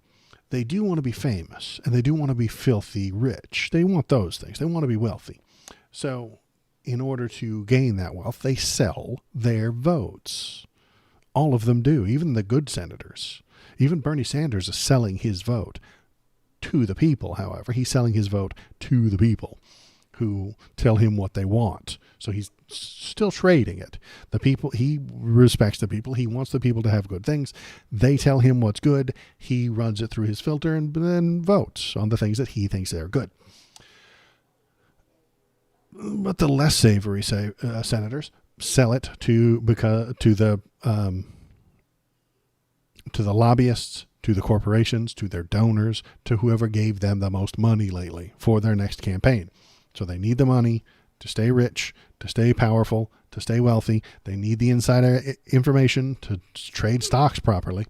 They do want to be famous, and they do want to be filthy rich. They want those things. They want to be wealthy. So in order to gain that wealth, they sell their votes. All of them do, even the good senators. Even Bernie Sanders is selling his vote to the people, however. He's selling his vote to the people who tell him what they want. So he's still trading it. The people, he respects the people. He wants the people to have good things. They tell him what's good. He runs it through his filter and then votes on the things that he thinks are good. But the less savory senators sell it to the lobbyists, to the corporations, to their donors, to whoever gave them the most money lately for their next campaign. So they need the money to stay rich, to stay powerful, to stay wealthy. They need the insider information to trade stocks properly.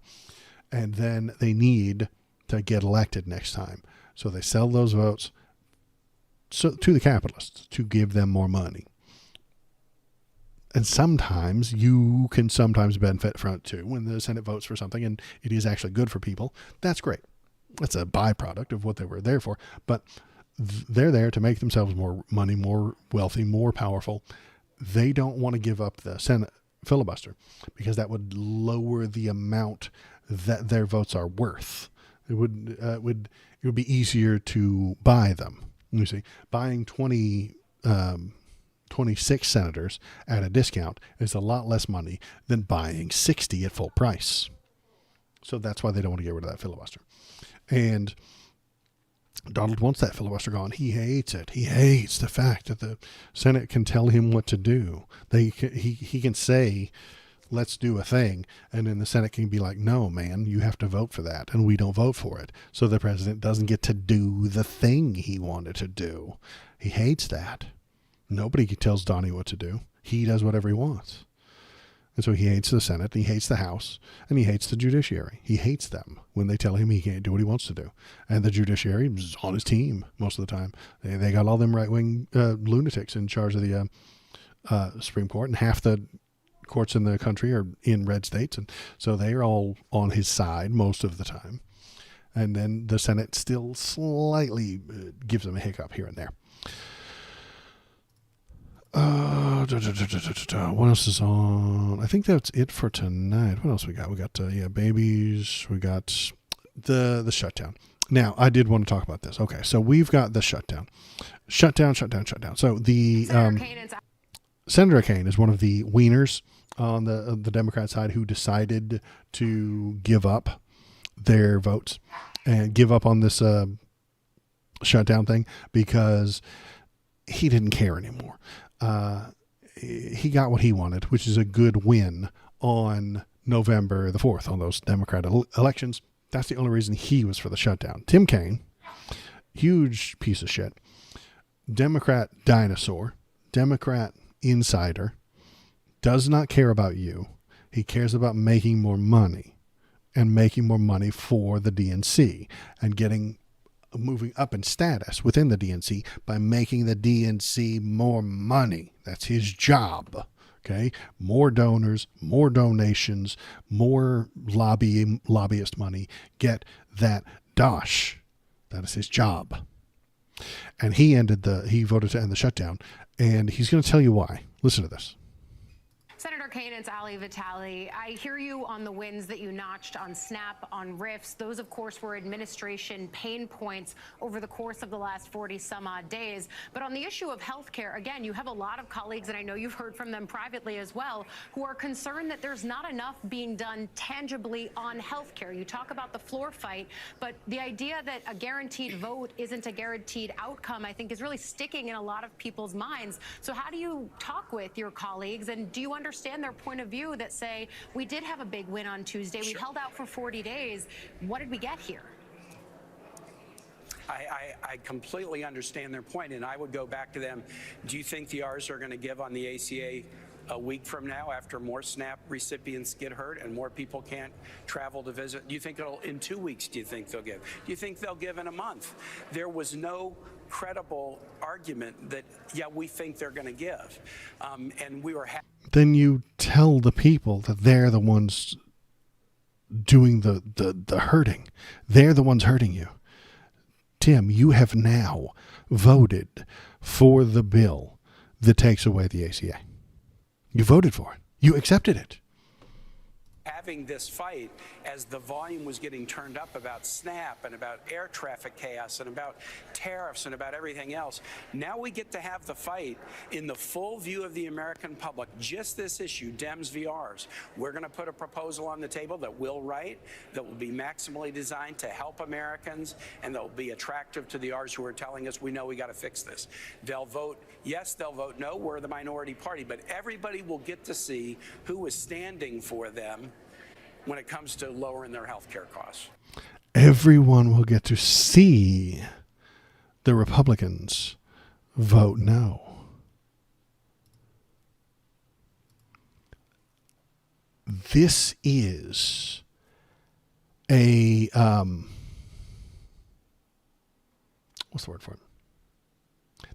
And then they need to get elected next time. So they sell those votes to the capitalists to give them more money. And sometimes you can benefit from it too. When the Senate votes for something and it is actually good for people, that's great. That's a byproduct of what they were there for. But they're there to make themselves more money, more wealthy, more powerful. They don't want to give up the Senate filibuster because that would lower the amount that their votes are worth. It would be easier to buy them. You see, buying 26 senators at a discount is a lot less money than buying 60 at full price. So that's why they don't want to get rid of that filibuster. And Donald wants that filibuster gone. He hates it. He hates the fact that the Senate can tell him what to do. He can say, let's do a thing. And then the Senate can be like, no, man, you have to vote for that. And we don't vote for it. So the president doesn't get to do the thing he wanted to do. He hates that. Nobody tells Donnie what to do. He does whatever he wants. And so he hates the Senate, he hates the House, and he hates the judiciary. He hates them when they tell him he can't do what he wants to do. And the judiciary is on his team most of the time. They got all them right-wing lunatics in charge of the Supreme Court, and half the courts in the country are in red states. And so they're all on his side most of the time. And then the Senate still slightly gives them a hiccup here and there. What else is on? I think that's it for tonight. What else we got? We got babies. We got the shutdown. Now, I did want to talk about this. Okay, so we've got the shutdown. Shutdown. So the Senator Kaine is one of the wieners on the Democrat side who decided to give up their votes and give up on this shutdown thing because he didn't care anymore. He got what he wanted, which is a good win on November the 4th on those Democrat elections. That's the only reason he was for the shutdown. Tim Kaine, huge piece of shit, Democrat dinosaur, Democrat insider, does not care about you. He cares about making more money and making more money for the DNC and moving up in status within the DNC by making the DNC more money. That's his job. Okay. More donors, more donations, more lobbyist money. Get that dosh. That is his job. And he voted to end the shutdown, and he's going to tell you why. Listen to this. Senator Kaine, it's Ali Vitale. I hear you on the wins that you notched on SNAP, on RIFs. Those, of course, were administration pain points over the course of the last 40 some odd days. But on the issue of health care, again, you have a lot of colleagues, and I know you've heard from them privately as well, who are concerned that there's not enough being done tangibly on health care. You talk about the floor fight, but the idea that a guaranteed vote isn't a guaranteed outcome, I think, is really sticking in a lot of people's minds. So how do you talk with your colleagues, and do you understand their point of view that say, we did have a big win on Tuesday, we held out for 40 days, what did we get here? I completely understand their point, and I would go back to them. Do you think the R's are going to give on the ACA a week from now after more SNAP recipients get hurt and more people can't travel to visit? Do you think in 2 weeks, do you think they'll give? Do you think they'll give in a month? There was no credible argument that, yeah, we think they're going to give. And we were then you tell the people that they're the ones doing the hurting. They're the ones hurting you. Tim, you have now voted for the bill that takes away the ACA. You voted for it. You accepted it. having this fight as the volume was getting turned up about SNAP and about air traffic chaos and about tariffs and about everything else. Now we get to have the fight in the full view of the American public, just this issue, Dems v. Rs. We're going to put a proposal on the table that we'll write, that will be maximally designed to help Americans, and that will be attractive to the Rs who are telling us, we know we got to fix this. They'll vote yes, they'll vote no. We're the minority party, but everybody will get to see who is standing for them when it comes to lowering their health care costs. Everyone will get to see the Republicans vote no. This is a what's the word for it?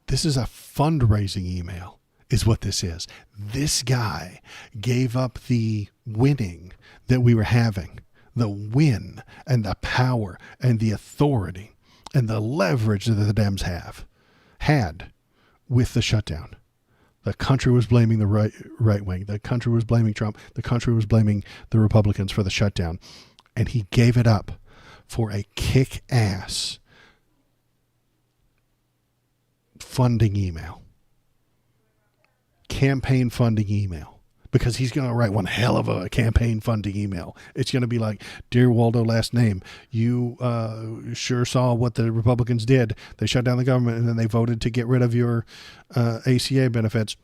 This is a fundraising email, is what this is. This guy gave up the winning that we were having, the win and the power and the authority and the leverage that the Dems had with the shutdown. The country was blaming the right wing. The country was blaming Trump. The country was blaming the Republicans for the shutdown. And he gave it up for a kick-ass funding email. Campaign funding email. Because he's going to write one hell of a campaign funding email. It's going to be like, Dear Waldo, last name, you sure saw what the Republicans did. They shut down the government and then they voted to get rid of your ACA benefits.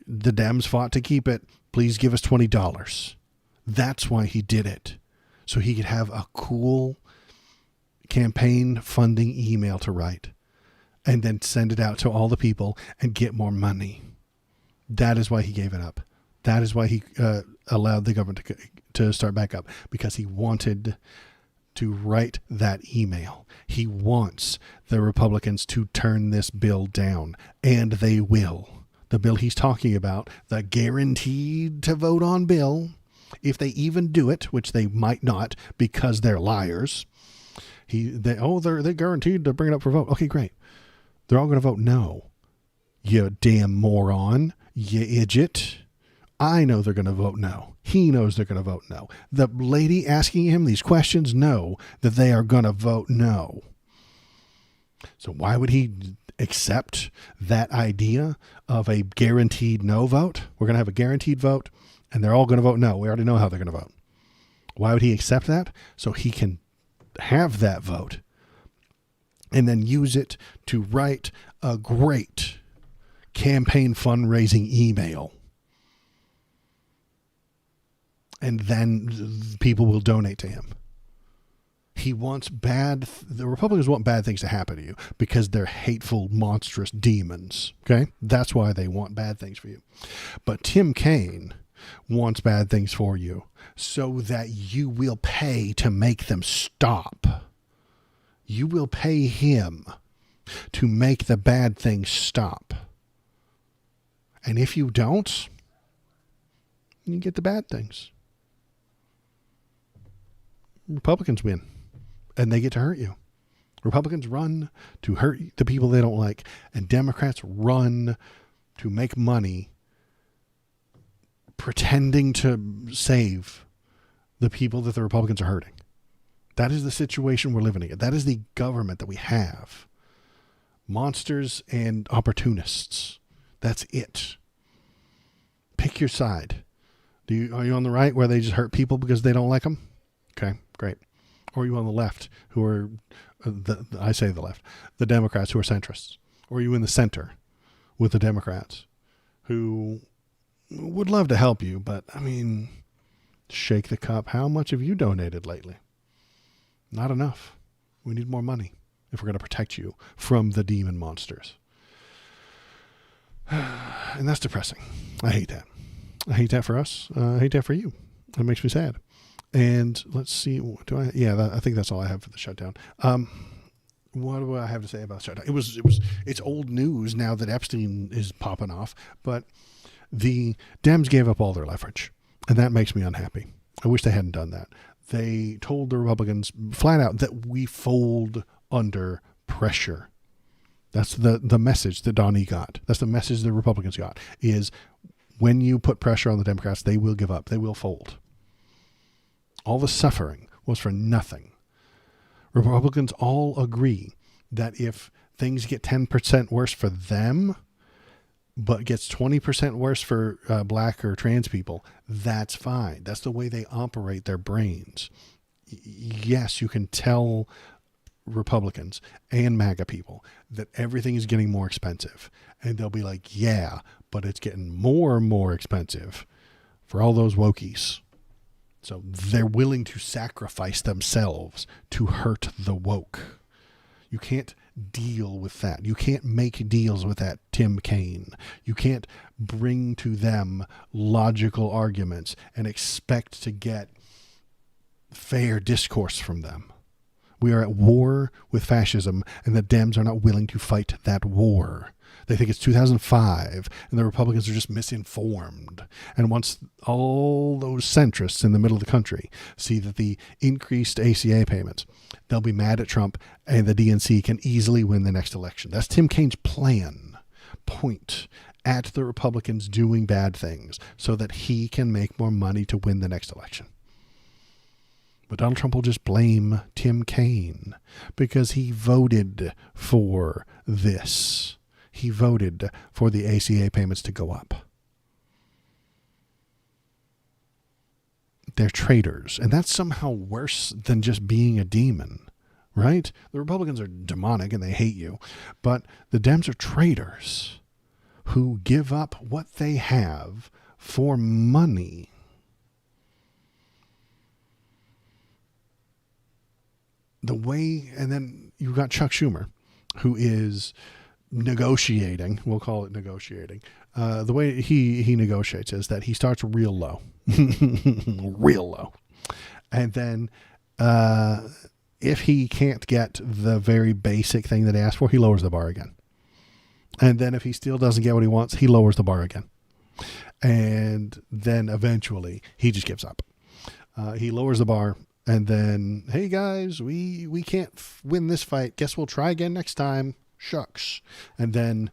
The Dems fought to keep it. Please give us $20. That's why he did it. So he could have a cool campaign funding email to write and then send it out to all the people and get more money. That is why he gave it up. That is why he allowed the government to start back up, because he wanted to write that email. He wants the Republicans to turn this bill down, and they will. The bill he's talking about, the guaranteed to vote on bill, if they even do it, which they might not because they're liars. They're guaranteed to bring it up for vote. Okay, great. They're all going to vote no. You damn moron. You idiot. I know they're going to vote no. He knows they're going to vote no. The lady asking him these questions know that they are going to vote no. So why would he accept that idea of a guaranteed no vote? We're going to have a guaranteed vote and they're all going to vote no. We already know how they're going to vote. Why would he accept that? So he can have that vote and then use it to write a great campaign fundraising email. And then people will donate to him. He wants the Republicans want bad things to happen to you because they're hateful, monstrous demons. Okay? That's why they want bad things for you. But Tim Kaine wants bad things for you so that you will pay to make them stop. You will pay him to make the bad things stop. And if you don't, you get the bad things. Republicans win, and they get to hurt you. Republicans run to hurt the people they don't like, and Democrats run to make money pretending to save the people that the Republicans are hurting. That is the situation we're living in. That is the government that we have. Monsters and opportunists. That's it. Pick your side. Are you on the right where they just hurt people because they don't like them? Okay, great. Or are you on the left who are, I say the left, the Democrats who are centrists? Or are you in the center with the Democrats who would love to help you, but I mean, shake the cup. How much have you donated lately? Not enough. We need more money if we're going to protect you from the demon monsters. And that's depressing. I hate that. I hate that for us. I hate that for you. It makes me sad. And let's see. I think that's all I have for the shutdown. what do I have to say about shutdown? It's old news now that Epstein is popping off, but the Dems gave up all their leverage, and that makes me unhappy. I wish they hadn't done that. They told the Republicans flat out that we fold under pressure. That's the message that Donnie got. That's the message the Republicans got, is when you put pressure on the Democrats, they will give up. They will fold. All the suffering was for nothing. Republicans all agree that if things get 10% worse for them, but gets 20% worse for black or trans people, that's fine. That's the way they operate their brains. Yes, you can tell Republicans and MAGA people that everything is getting more expensive. And they'll be like, yeah, but it's getting more and more expensive for all those wokies. So they're willing to sacrifice themselves to hurt the woke. You can't deal with that. You can't make deals with that, Tim Kaine. You can't bring to them logical arguments and expect to get fair discourse from them. We are at war with fascism, and the Dems are not willing to fight that war. They think it's 2005, and the Republicans are just misinformed. And once all those centrists in the middle of the country see that the increased ACA payments, they'll be mad at Trump, and the DNC can easily win the next election. That's Tim Kaine's plan. Point at the Republicans doing bad things so that he can make more money to win the next election. But Donald Trump will just blame Tim Kaine because he voted for this. He voted for the ACA payments to go up. They're traitors, and that's somehow worse than just being a demon, right? The Republicans are demonic and they hate you, but the Dems are traitors who give up what they have for money. The way, and then you've got Chuck Schumer, who is negotiating, we'll call it negotiating. The way he negotiates is that he starts real low, real low. And then if he can't get the very basic thing that he asked for, he lowers the bar again. And then if he still doesn't get what he wants, he lowers the bar again. And then eventually he just gives up. He lowers the bar. And then, hey guys, we can't win this fight. Guess we'll try again next time. Shucks. And then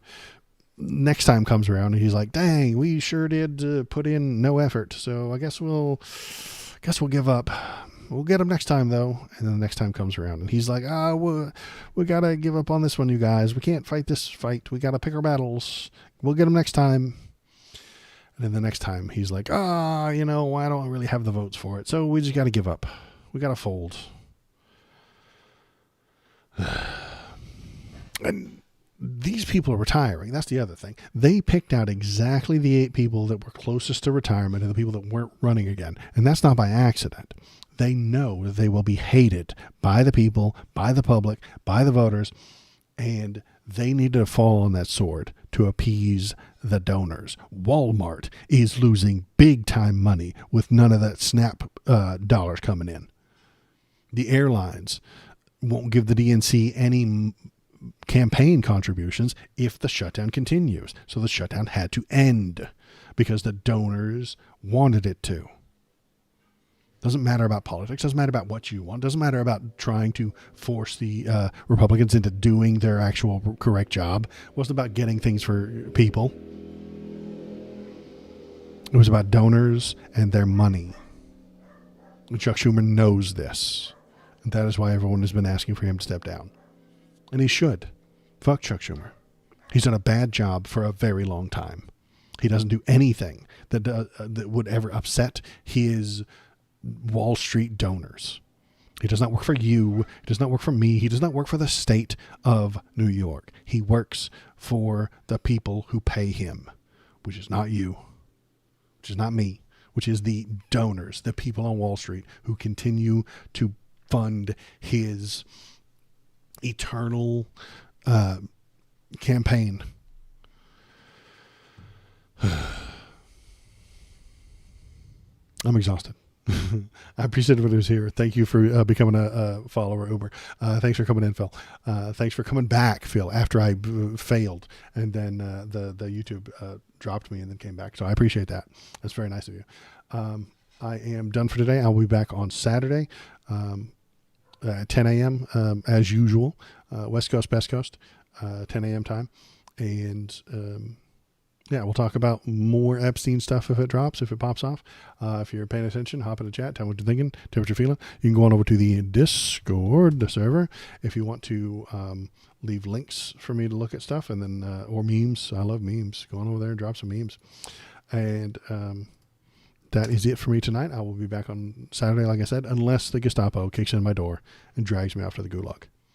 next time comes around and he's like, dang, we sure did put in no effort. So I guess we'll give up. We'll get him next time though. And then the next time comes around and he's like, we got to give up on this one, you guys. We can't fight this fight. We got to pick our battles. We'll get him next time. And then the next time he's like, I don't really have the votes for it. So we just got to give up. We got to fold. And these people are retiring. That's the other thing. They picked out exactly the 8 people that were closest to retirement and the people that weren't running again. And that's not by accident. They know that they will be hated by the people, by the public, by the voters, and they need to fall on that sword to appease the donors. Walmart is losing big time money with none of that SNAP dollars coming in. The airlines won't give the DNC any campaign contributions if the shutdown continues. So the shutdown had to end because the donors wanted it to. Doesn't matter about politics. Doesn't matter about what you want. Doesn't matter about trying to force the Republicans into doing their actual correct job. It wasn't about getting things for people. It was about donors and their money. And Chuck Schumer knows this. And that is why everyone has been asking for him to step down. And he should. Fuck Chuck Schumer. He's done a bad job for a very long time. He doesn't do anything that would ever upset his Wall Street donors. He does not work for you. He does not work for me. He does not work for the state of New York. He works for the people who pay him, which is not you, which is not me, which is the donors, the people on Wall Street who continue to fund his eternal campaign. I'm exhausted. I appreciate everybody who's here. Thank you for becoming a follower, Uber. Thanks for coming in, Phil. Thanks for coming back, Phil, after I failed. And then the YouTube dropped me and then came back. So I appreciate that. That's very nice of you. I am done for today. I'll be back on Saturday at 10 a.m. As usual. West Coast, Best Coast, 10 a.m. time. And yeah, we'll talk about more Epstein stuff if it drops, if it pops off. If you're paying attention, hop in the chat, tell me what you're thinking, tell me what you're feeling. You can go on over to the Discord, the server, if you want to leave links for me to look at stuff, and then or memes. I love memes. Go on over there and drop some memes. And that is it for me tonight. I will be back on Saturday, like I said, unless the Gestapo kicks in my door and drags me off to the gulag.